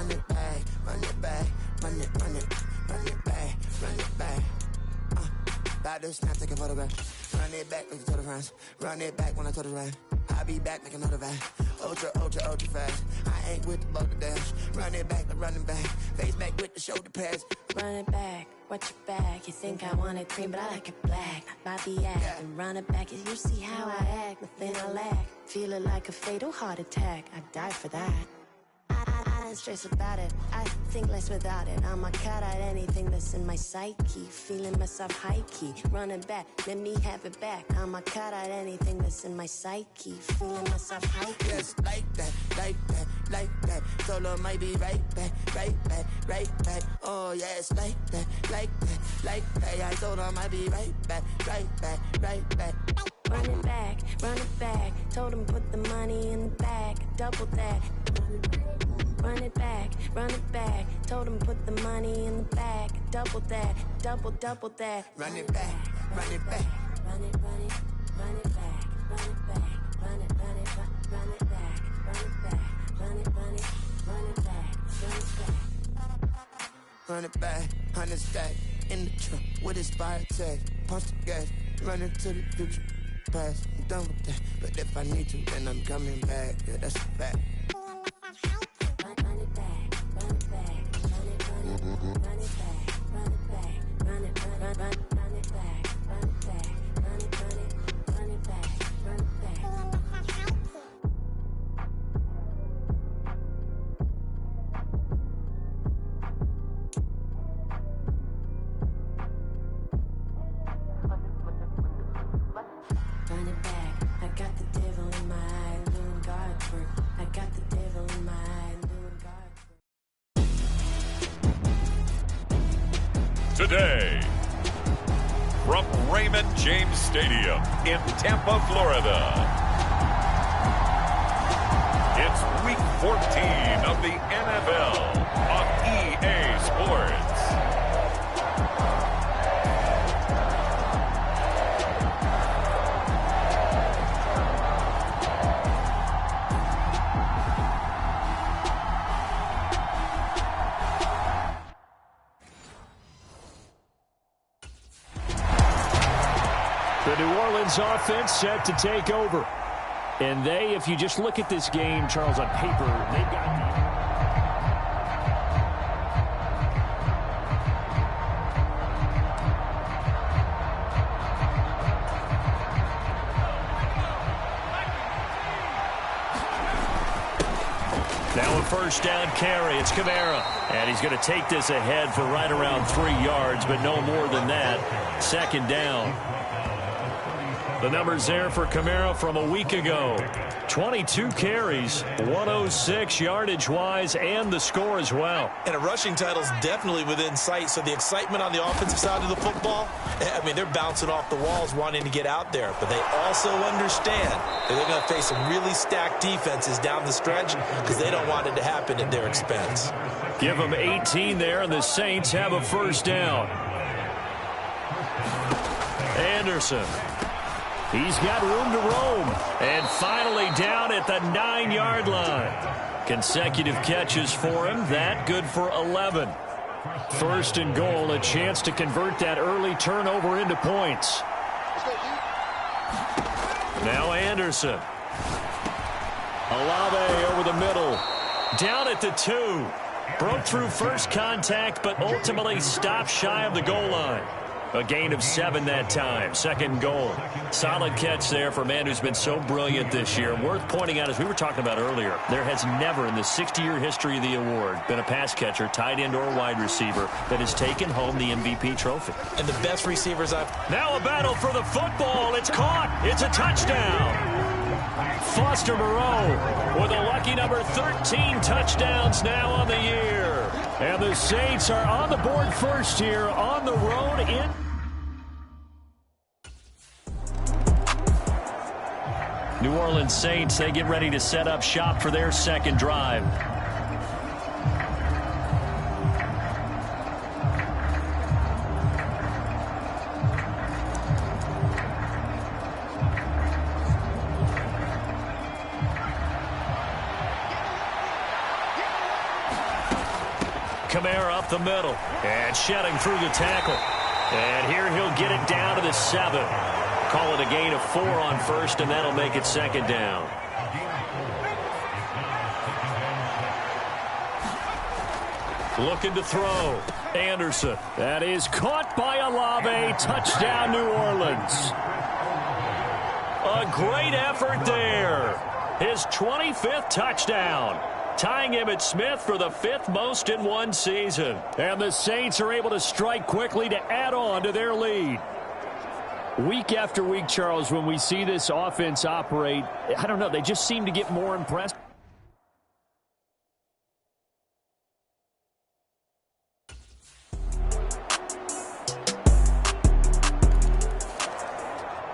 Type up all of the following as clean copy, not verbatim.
run it back, run it back, run it back, run it back. About to snap, take a photograph. Run it back, make it to the friends. Run it back when I told it right. I'll be back, make another back. Ultra, ultra, ultra fast. I ain't with the boulder dash. Run it back, I'm running back. Face back with the shoulder pads. Run it back, watch your back. You think I want it cream, but I like it black. Bobby act and run it back. You see how I act, nothing I lack. Feeling like a fatal heart attack. I'd die for that. I don't stress about it. I think less without it. I'ma cut out anything that's in my psyche. Feeling myself high key. Running back, let me have it back. I'ma cut out anything that's in my psyche. Feeling myself high key. Yes, like that, like that, like that. Solo might be right back, right back, right back. Oh yes, like that, like that, like that. I told her I might be right back, right back, right back. Run it back, run it back. Told him put the money in the bag. Double that. Run it back, run it back. Told him put the money in the bag. Double that, double that. Run it back, run it back. Run it, run it, run it back. Run it back, run it, run it, run it back. Run it back, run it, run it, run it back. Run it back. Run it back, 100 stack. In the trunk with his fire tag. Punch the gas, run into the future. Past, I'm done with that. But if I need to, then I'm coming back. Yeah, that's a fact. Today, from Raymond James Stadium in Tampa, Florida, it's Week 14 of the NFL on EA Sports. The New Orleans offense set to take over. And they, if you just look at this game, Charles, on paper, they've got... Now a first down carry. It's Kamara. And he's going to take this ahead for right around 3 yards, but no more than that. Second down. The numbers there for Kamara from a week ago. 22 carries, 106 yardage-wise, and the score as well. And a rushing title is definitely within sight, so the excitement on the offensive side of the football, I mean, they're bouncing off the walls wanting to get out there, but they also understand that they're going to face some really stacked defenses down the stretch because they don't want it to happen at their expense. Give them 18 there, and the Saints have a first down. Anderson. He's got room to roam. And finally down at the 9-yard line. Consecutive catches for him. That good for 11. First and goal, a chance to convert that early turnover into points. Now Anderson. Olave over the middle. Down at the 2. Broke through first contact, but ultimately stopped shy of the goal line. A gain of 7 that time. Second goal. Solid catch there for a man who's been so brilliant this year. Worth pointing out, as we were talking about earlier, there has never in the 60-year history of the award been a pass catcher, tight end, or wide receiver that has taken home the MVP trophy. And the best receivers I've... Now a battle for the football. It's caught. It's a touchdown. Foster Moreau with a lucky number 13 touchdowns now on the year. And the Saints are on the board first here on the road in... New Orleans Saints, they get ready to set up shop for their second drive. Kamara up the middle. And shedding through the tackle. And here he'll get it down to the 7. Call it a gain of 4 on first, and that'll make it second down. Looking to throw. Anderson. That is caught by Olave. Touchdown, New Orleans. A great effort there. His 25th touchdown. Tying Emmitt Smith for the 5th most in one season. And the Saints are able to strike quickly to add on to their lead. Week after week, Charles, when we see this offense operate, I don't know, they just seem to get more impressed.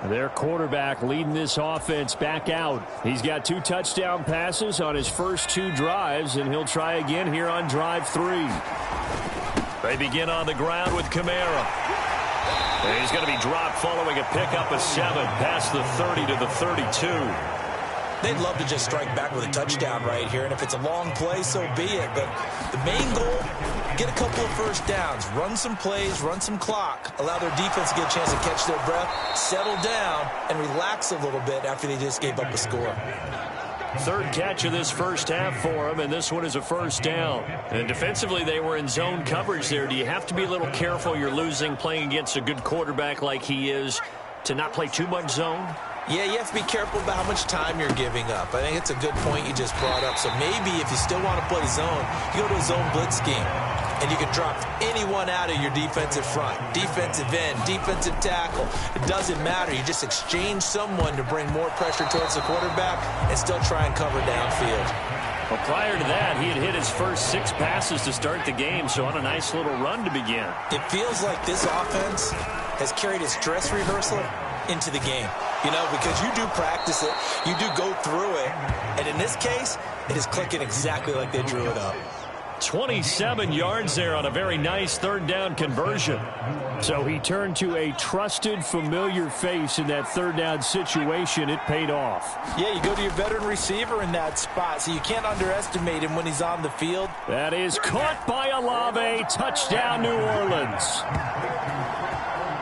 Their quarterback leading this offense back out. He's got 2 touchdown passes on his first 2 drives, and he'll try again here on drive 3. They begin on the ground with Kamara. And he's going to be dropped following a pickup of 7 past the 30 to the 32. They'd love to just strike back with a touchdown right here, and if it's a long play, so be it. But the main goal, get a couple of first downs, run some plays, run some clock, allow their defense to get a chance to catch their breath, settle down, and relax a little bit after they just gave up a score. 3rd catch of this first half for him, and this one is a first down. And defensively, they were in zone coverage there. Do you have to be a little careful? You're losing playing against a good quarterback like he is to not play too much zone? Yeah, you have to be careful about how much time you're giving up. I think it's a good point you just brought up. So maybe if you still want to play zone, you go to a zone blitz scheme, and you can drop anyone out of your defensive front, defensive end, defensive tackle. It doesn't matter. You just exchange someone to bring more pressure towards the quarterback and still try and cover downfield. Well, prior to that, he had hit his first 6 passes to start the game, so on a nice little run to begin. It feels like this offense has carried its dress rehearsal into the game. You know, because you do practice it, you do go through it, and in this case, it is clicking exactly like they drew it up. 27 yards there on a very nice 3rd down conversion. So he turned to a trusted, familiar face in that 3rd down situation. It paid off. Yeah, you go to your veteran receiver in that spot, so you can't underestimate him when he's on the field. That is caught by Olave. Touchdown, New Orleans.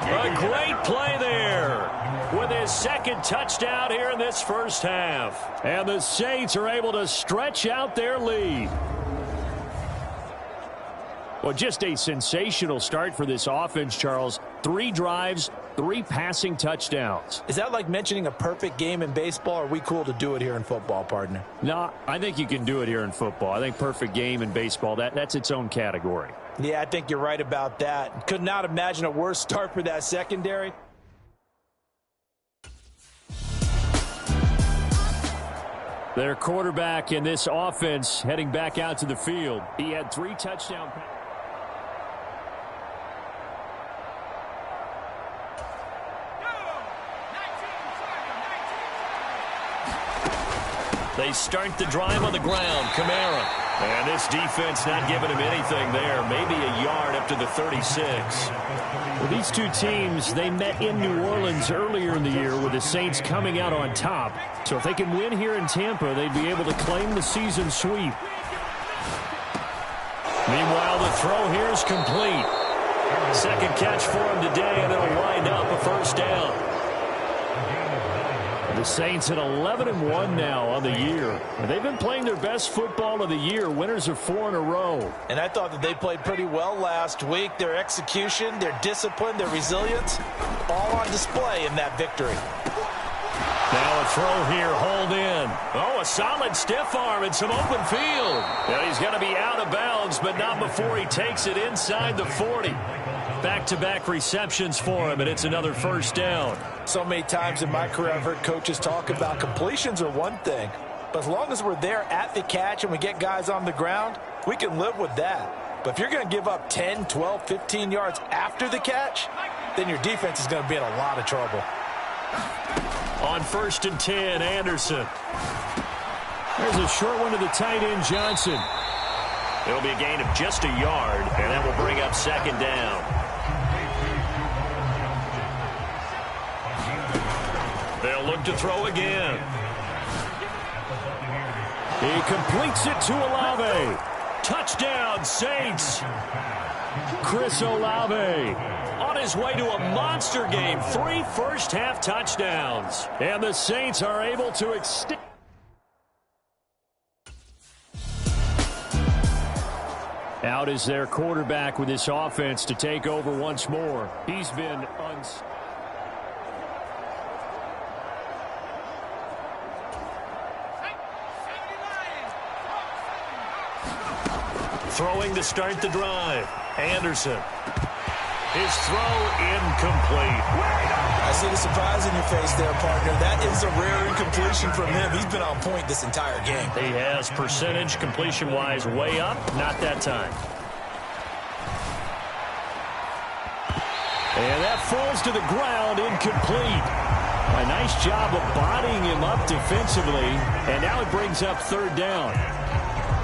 A great play there with his 2nd touchdown here in this first half. And the Saints are able to stretch out their lead. Well, just a sensational start for this offense, Charles. 3 drives, 3 passing touchdowns. Is that like mentioning a perfect game in baseball, or are we cool to do it here in football, partner? No, I think you can do it here in football. I think perfect game in baseball, that's its own category. Yeah, I think you're right about that. Could not imagine a worse start for that secondary. Their quarterback in this offense heading back out to the field. He had 3 touchdown passes. They start the drive on the ground. Kamara. And this defense not giving him anything there. Maybe a yard up to the 36. Well, these 2 teams, they met in New Orleans earlier in the year with the Saints coming out on top. So if they can win here in Tampa, they'd be able to claim the season sweep. Meanwhile, the throw here is complete. 2nd catch for him today, and it'll wind up a first down. The Saints at 11-1 now on the year. And they've been playing their best football of the year. Winners of 4 in a row. And I thought that they played pretty well last week. Their execution, their discipline, their resilience, all on display in that victory. Now a throw here, hold in. Oh, a solid stiff arm and some open field. And he's going to be out of bounds, but not before he takes it inside the 40. Back-to-back receptions for him, and it's another first down. So many times in my career I've heard coaches talk about completions are one thing, but as long as we're there at the catch and we get guys on the ground, we can live with that. But if you're going to give up 10, 12, 15 yards after the catch, then your defense is going to be in a lot of trouble. On 1st and 10, Anderson. There's a short one to the tight end, Johnson. It'll be a gain of just a yard, and that will bring up 2nd down. They'll look to throw again. He completes it to Olave. Touchdown, Saints. Chris Olave on his way to a monster game. 3 first-half touchdowns. And the Saints are able to extend. Out is their quarterback with this offense to take over once more. He's been throwing to start the drive. Anderson. His throw incomplete. I see the surprise in your face there, partner. That is a rare incompletion from him. He's been on point this entire game. He has percentage completion-wise way up. Not that time. And that falls to the ground incomplete. A nice job of bodying him up defensively. And now it brings up 3rd down.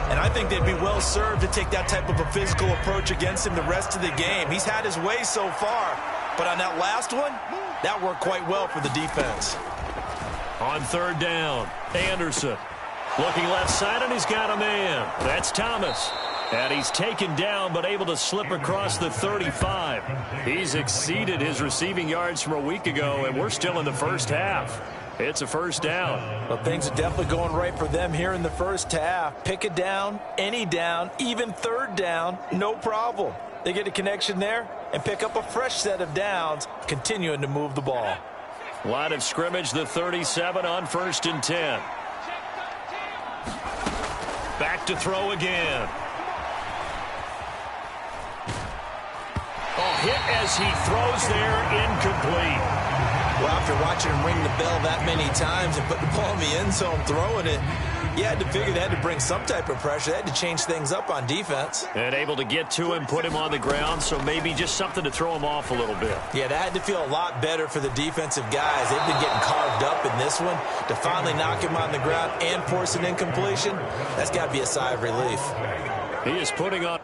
And I think they'd be well served to take that type of a physical approach against him the rest of the game. He's had his way so far. But on that last one, that worked quite well for the defense. On 3rd down, Anderson. Looking left side, and he's got a man. That's Thomas. And he's taken down, but able to slip across the 35. He's exceeded his receiving yards from a week ago, and we're still in the first half. It's a 1st down. Well, things are definitely going right for them here in the first half. Pick a down, any down, even 3rd down, no problem. They get a connection there and pick up a fresh set of downs, continuing to move the ball. Line of scrimmage, the 37 on 1st and 10. Back to throw again. Oh, hit as he throws there, incomplete. Well, after watching him ring the bell that many times and put the ball in the end zone throwing it, you had to figure they had to bring some type of pressure. They had to change things up on defense. And able to get to him, put him on the ground, so maybe just something to throw him off a little bit. Yeah, that had to feel a lot better for the defensive guys. They've been getting carved up in this one. To finally knock him on the ground and force an incompletion, that's got to be a sigh of relief. He is putting on...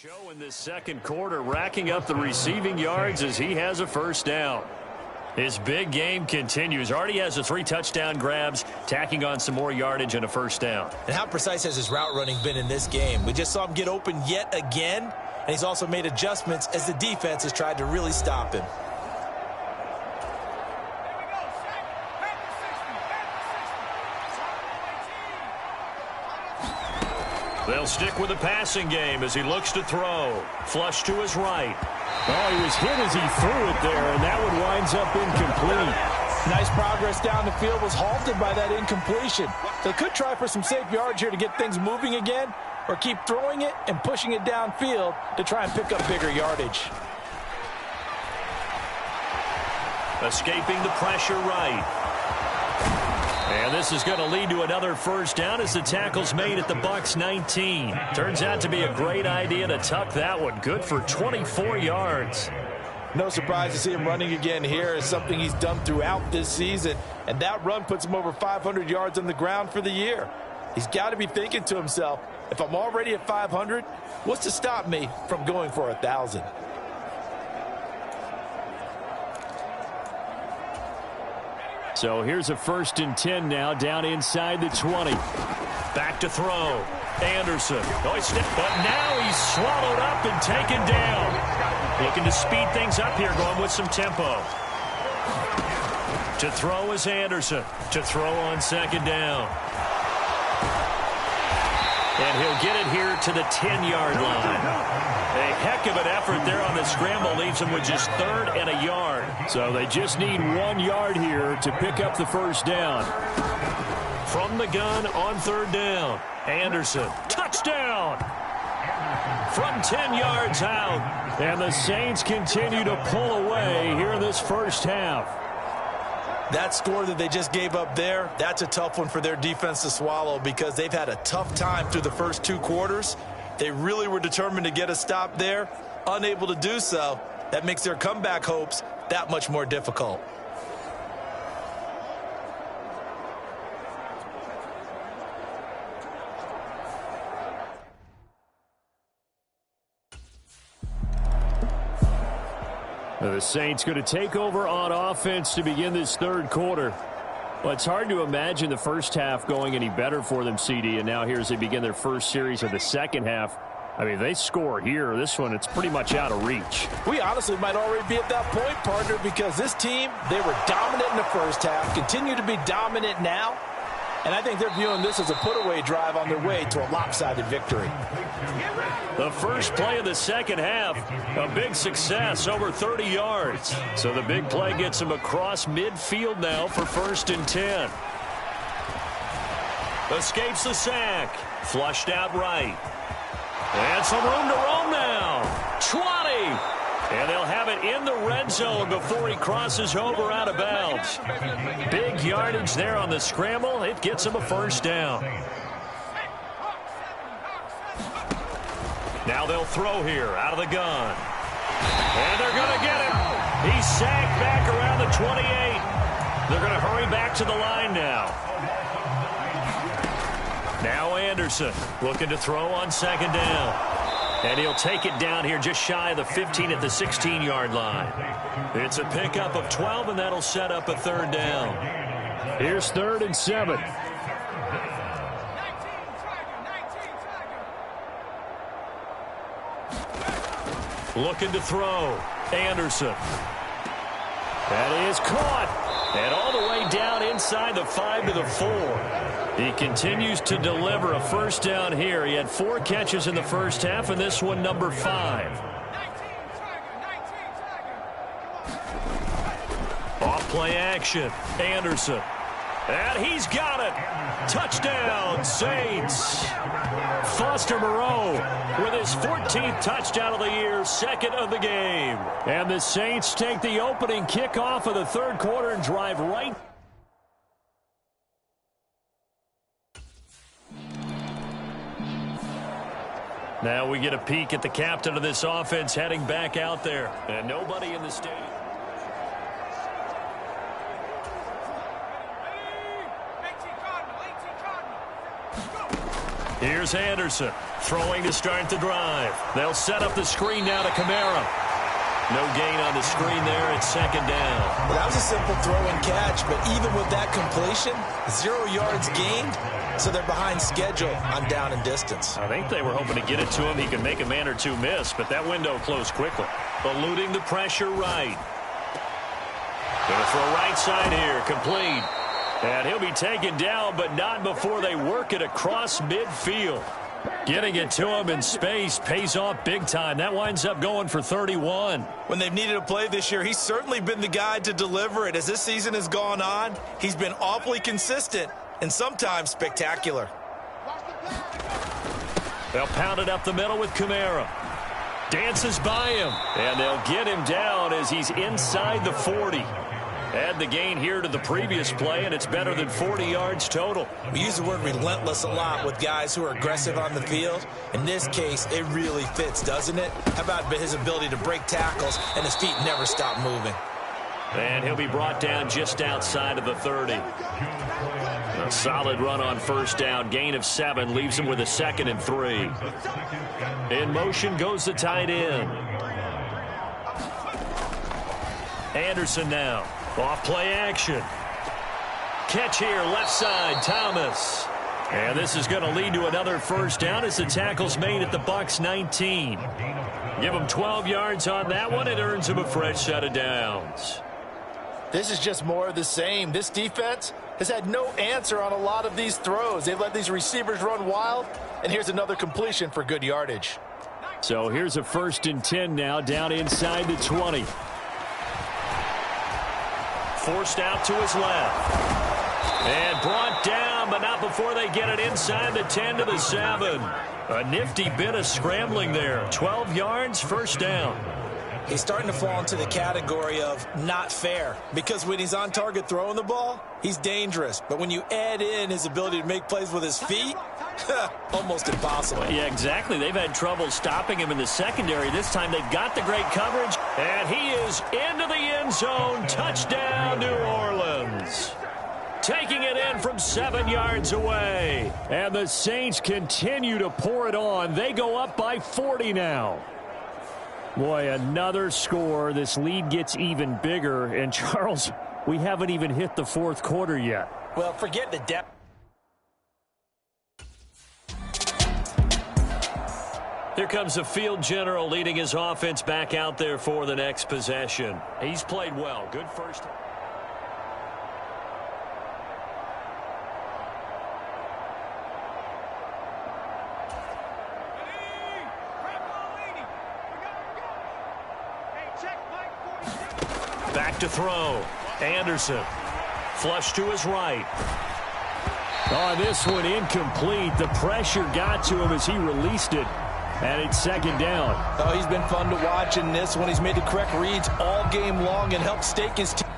Show in this second quarter, racking up the receiving yards as he has a 1st down. His big game continues. Already has the 3 touchdown grabs, tacking on some more yardage and a 1st down. And how precise has his route running been in this game? We just saw him get open yet again, and he's also made adjustments as the defense has tried to really stop him. They'll stick with the passing game as he looks to throw. Flush to his right. Oh, he was hit as he threw it there, and that one winds up incomplete. Nice progress down the field, was halted by that incompletion. They could try for some safe yards here to get things moving again, or keep throwing it and pushing it downfield to try and pick up bigger yardage. Escaping the pressure right. And this is going to lead to another 1st down as the tackle's made at the Bucs 19. Turns out to be a great idea to tuck that one. Good for 24 yards. No surprise to see him running again here. It's something he's done throughout this season. And that run puts him over 500 yards on the ground for the year. He's got to be thinking to himself, if I'm already at 500, what's to stop me from going for 1,000? So here's a 1st and 10 now, down inside the 20. Back to throw. Anderson. Oh, but now he's swallowed up and taken down. Looking to speed things up here, going with some tempo. To throw is Anderson. To throw on 2nd down. And he'll get it here to the 10-yard line. A heck of an effort there on the scramble. Leaves him with just 3rd and a yard. So they just need 1 yard here to pick up the first down. From the gun on 3rd down. Anderson, touchdown! From 10 yards out. And the Saints continue to pull away here in this first half. That score that they just gave up there, that's a tough one for their defense to swallow because they've had a tough time through the first 2 quarters. They really were determined to get a stop there, unable to do so. That makes their comeback hopes that much more difficult. The Saints going to take over on offense to begin this 3rd quarter. Well, it's hard to imagine the first half going any better for them, CD, and now here as they begin their first series of the second half. I mean, they score here. This one, it's pretty much out of reach. We honestly might already be at that point, partner, because this team, they were dominant in the first half, continue to be dominant now, and I think they're viewing this as a put-away drive on their way to a lopsided victory. The first play of the second half, a big success, over 30 yards. So the big play gets him across midfield now for 1st and 10. Escapes the sack. Flushed out right. And some room to roam now. 20. And they'll have it in the red zone before he crosses over out of bounds. Big yardage there on the scramble. It gets him a first down. Now they'll throw here out of the gun. And they're going to get him. He's sacked back around the 28. They're going to hurry back to the line now. Now Anderson looking to throw on 2nd down. And he'll take it down here just shy of the 15 at the 16-yard line. It's a pickup of 12, and that'll set up a 3rd down. Here's 3rd and 7. Looking to throw. Anderson. That is caught. And all the way down inside the 5 to the 4. He continues to deliver a first down here. He had 4 catches in the first half, and this one number 5. Off play action. Anderson. And he's got it. Touchdown, Saints. Foster Moreau with his 14th touchdown of the year, 2nd of the game. And the Saints take the opening kickoff of the 3rd quarter and drive right. Now we get a peek at the captain of this offense heading back out there. And nobody in the stadium. Here's Anderson throwing to start the drive. They'll set up the screen now to Kamara. No gain on the screen there at 2nd down. Well, that was a simple throw and catch, but even with that completion, 0 yards gained, so they're behind schedule on down and distance. I think they were hoping to get it to him. He could make a man or two miss, but that window closed quickly. Eluding the pressure right. Going to throw right side here, complete. And he'll be taken down, but not before they work it across midfield. Getting it to him in space pays off big time. That winds up going for 31. When they've needed a play this year, he's certainly been the guy to deliver it. As this season has gone on, he's been awfully consistent and sometimes spectacular. They'll pound it up the middle with Kamara. Dances by him, and they'll get him down as he's inside the 40. Add the gain here to the previous play, and it's better than 40 yards total. We use the word relentless a lot with guys who are aggressive on the field. In this case, it really fits, doesn't it? How about his ability to break tackles and his feet never stop moving? And he'll be brought down just outside of the 30. A solid run on first down. Gain of 7 leaves him with a 2nd and 3. In motion goes the tight end. Anderson now. Off play action. Catch here, left side, Thomas. And this is going to lead to another first down as the tackle's made at the Bucs 19. Give him 12 yards on that one. It earns him a fresh set of downs. This is just more of the same. This defense, has had no answer on a lot of these throws. They've let these receivers run wild, and here's another completion for good yardage. So here's a 1st and 10 now, down inside the 20. Forced out to his left. And brought down, but not before they get it inside the 10 to the 7. A nifty bit of scrambling there. 12 yards, 1st down. He's starting to fall into the category of not fair, because when he's on target throwing the ball, he's dangerous. But when you add in his ability to make plays with his feet, almost impossible. Yeah, exactly. They've had trouble stopping him in the secondary. This time they've got the great coverage, and he is into the end zone. Touchdown, New Orleans. Taking it in from 7 yards away. And the Saints continue to pour it on. They go up by 40 now. Boy, another score. This lead gets even bigger. And, Charles, we haven't even hit the 4th quarter yet. Well, forget the depth. Here comes the field general leading his offense back out there for the next possession. He's played well. Good first. Back to throw. Anderson. Flush to his right. Oh, this one incomplete. The pressure got to him as he released it. And it's 2nd down. Oh, he's been fun to watch in this one. He's made the correct reads all game long and helped stake his team.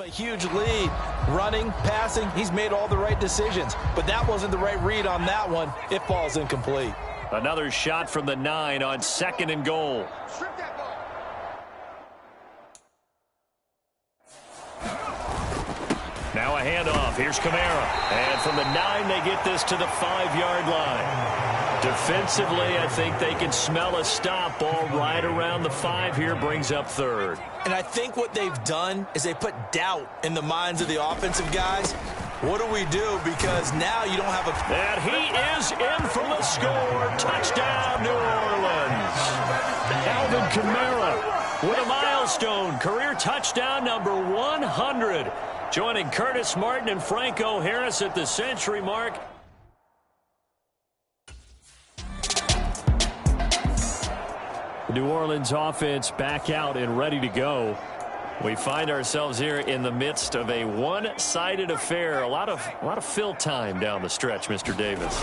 A huge lead, running, passing. He's made all the right decisions, but that wasn't the right read on that one. It falls incomplete. Another shot from the 9 on 2nd and goal. Now a handoff. Here's Kamara. And from the 9, they get this to the 5-yard line. Defensively, I think they can smell a stop. Ball right around the 5 here, brings up 3rd. And I think what they've done is they put doubt in the minds of the offensive guys. What do we do? Because now you don't have a... And he is in for the score. Touchdown, New Orleans. Alvin Kamara with a milestone. Career touchdown number 100. Joining Curtis Martin and Franco Harris at the century mark. New Orleans offense back out and ready to go. We find ourselves here in the midst of a one-sided affair. A lot of fill time down the stretch, Mr. Davis.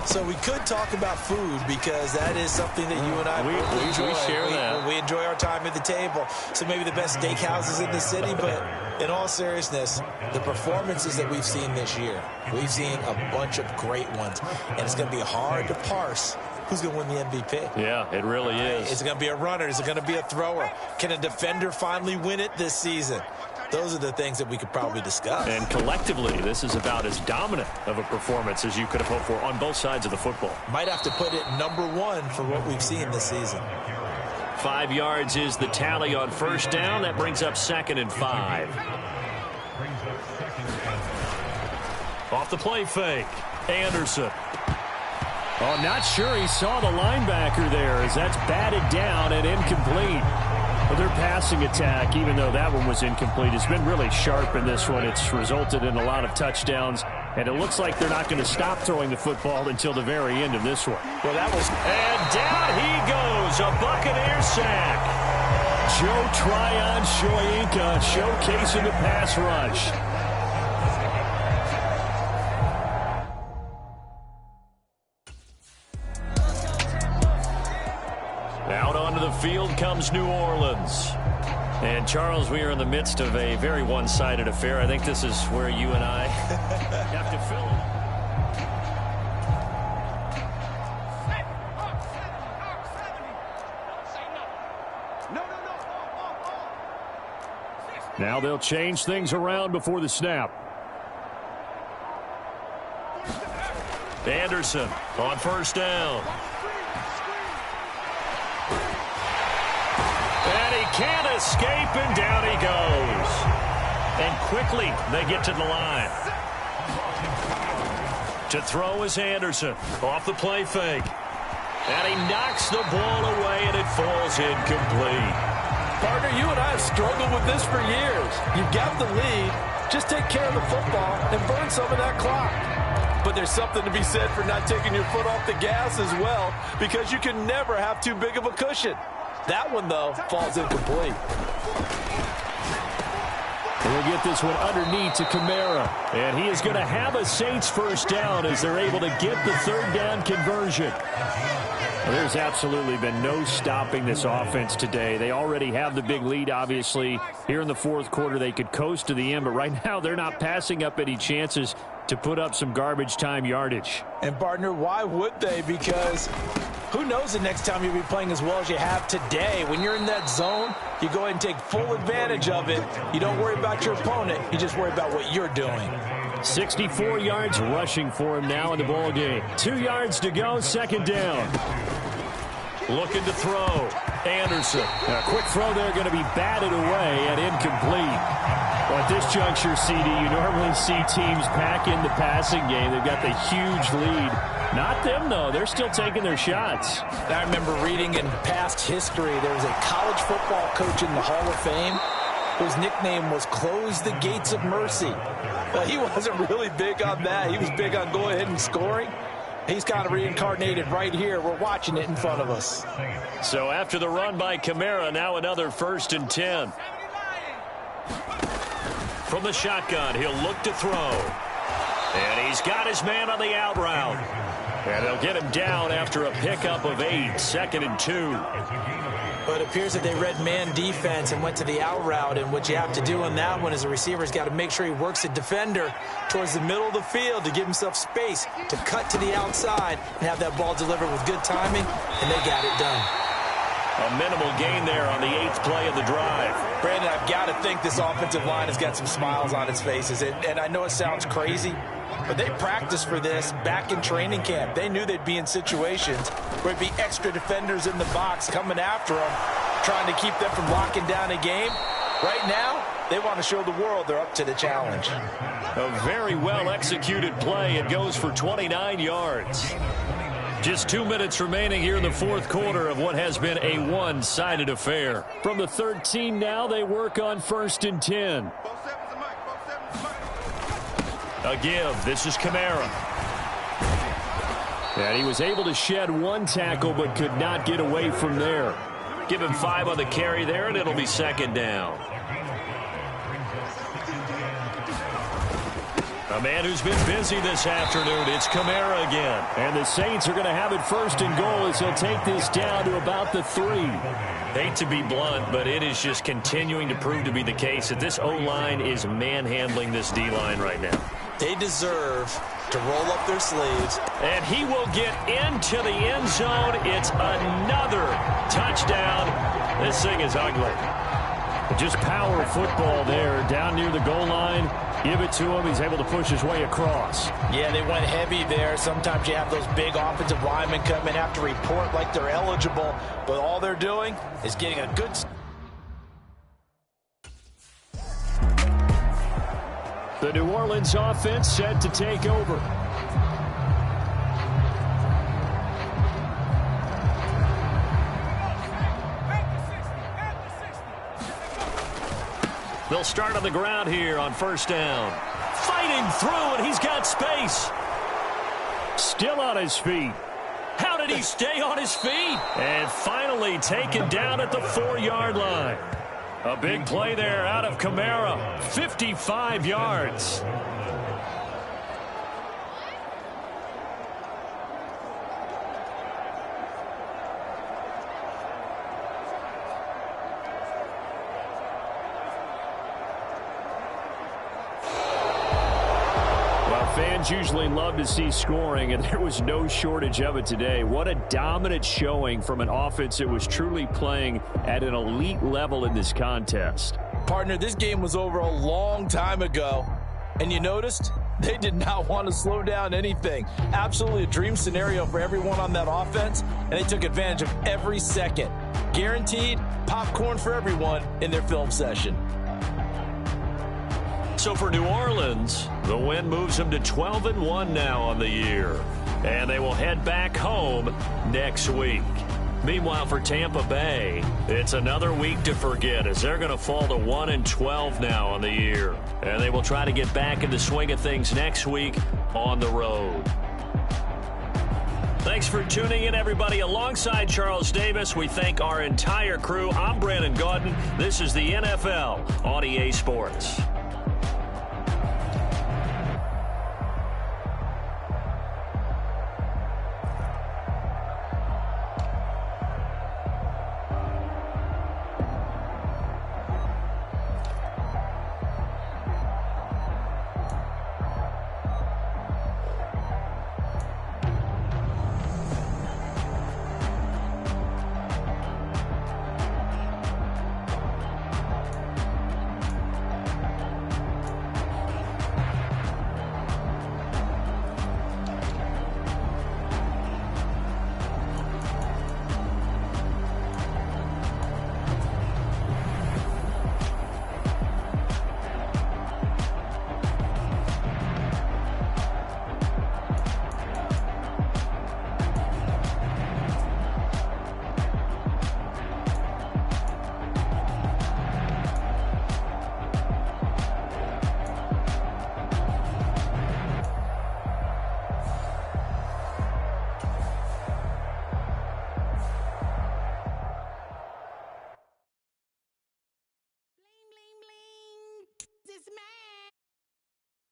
So we could talk about food, because that is something that you and I enjoy. We share that. We enjoy our time at the table. So maybe the best steakhouses in the city, but in all seriousness, the performances that we've seen this year, we've seen a bunch of great ones, and it's going to be hard to parse who's going to win the MVP. Yeah, it really is. Is it going to be a runner? Is it going to be a thrower? Can a defender finally win it this season? Those are the things that we could probably discuss. And collectively, this is about as dominant of a performance as you could have hoped for on both sides of the football. Might have to put it number 1 for what we've seen this season. 5 yards is the tally on 1st down. That brings up 2nd and 5. Off the play fake. Anderson. Oh, not sure he saw the linebacker there, as that's batted down and incomplete. But their passing attack, even though that one was incomplete, has been really sharp in this one. It's resulted in a lot of touchdowns, and it looks like they're not going to stop throwing the football until the very end of this one. Well, that was... And down he goes, a Buccaneers sack. Joe Tryon-Shoyinka showcasing the pass rush. Out onto the field comes New Orleans. And, Charles, we are in the midst of a very one-sided affair. I think this is where you and I have to fill it. Now they'll change things around before the snap. Anderson on first down. And he can't escape, and down he goes. And quickly they get to the line. To throw is Anderson. Off the play fake. And he knocks the ball away, and it falls incomplete. Partner, you and I have struggled with this for years. You've got the lead. Just take care of the football and burn some of that clock. But there's something to be said for not taking your foot off the gas as well, because you can never have too big of a cushion. That one, though, falls incomplete. We'll get this one underneath to Kamara. And he is going to have a Saints first down as they're able to get the third down conversion. Well, there's absolutely been no stopping this offense today. They already have the big lead, obviously. Here in the fourth quarter, they could coast to the end, but right now they're not passing up any chances to put up some garbage time yardage. And, partner, why would they? Because who knows the next time you'll be playing as well as you have today. When you're in that zone, you go ahead and take full advantage of it. You don't worry about your opponent. You just worry about what you're doing. 64 yards rushing for him now in the ball game. 2 yards to go, second down. Looking to throw. Anderson. A quick throw there, going to be batted away and incomplete. Well, at this juncture, CD, you normally see teams pack in the passing game. They've got the huge lead. Not them, though. They're still taking their shots. I remember reading in past history, there was a college football coach in the Hall of Fame whose nickname was Close the Gates of Mercy. He wasn't really big on that. He was big on go ahead and scoring. He's kind of reincarnated right here. We're watching it in front of us. So after the run by Kamara, now another 1st and 10. From the shotgun, he'll look to throw. And he's got his man on the out route. And they'll get him down after a pickup of 8, 2nd and 2. But it appears that they read man defense and went to the out route. And what you have to do on that one is the receiver's got to make sure he works the defender towards the middle of the field to give himself space to cut to the outside and have that ball delivered with good timing, and they got it done. A minimal gain there on the 8th play of the drive. Brandon, I've got to think this offensive line has got some smiles on its faces. And I know it sounds crazy, but they practiced for this back in training camp. They knew they'd be in situations where it'd be extra defenders in the box coming after them, trying to keep them from locking down a game. Right now, they want to show the world they're up to the challenge. A very well-executed play. It goes for 29 yards. Just 2 minutes remaining here in the fourth quarter of what has been a one-sided affair. From the 13 now, they work on 1st and 10. A give. This is Kamara. And he was able to shed one tackle but could not get away from there. Give him 5 on the carry there, and it'll be 2nd down. A man who's been busy this afternoon, it's Kamara again. And the Saints are going to have it 1st and goal as he'll take this down to about the 3. Hate to be blunt, but it is just continuing to prove to be the case that this O-line is manhandling this D-line right now. They deserve to roll up their sleeves. And he will get into the end zone. It's another touchdown. This thing is ugly. Just power football there down near the goal line. Give it to him. He's able to push his way across. Yeah, they went heavy there. Sometimes you have those big offensive linemen come in, have to report like they're eligible, but all they're doing is getting a good... The New Orleans offense set to take over. They'll start on the ground here on 1st down. Fighting through, and he's got space. Still on his feet. How did he stay on his feet? And finally taken down at the 4-yard line. A big play there out of Kamara. 55 yards. Fans usually love to see scoring, and there was no shortage of it today. What a dominant showing from an offense that was truly playing at an elite level in this contest. Partner, this game was over a long time ago, and you noticed they did not want to slow down anything. Absolutely a dream scenario for everyone on that offense, and they took advantage of every second. Guaranteed popcorn for everyone in their film session. So for New Orleans, the win moves them to 12-1 now on the year, and they will head back home next week. Meanwhile, for Tampa Bay, it's another week to forget as they're going to fall to 1-12 now on the year. And they will try to get back in the swing of things next week on the road. Thanks for tuning in, everybody. Alongside Charles Davis, we thank our entire crew. I'm Brandon Gaudin. This is the NFL on EA Sports.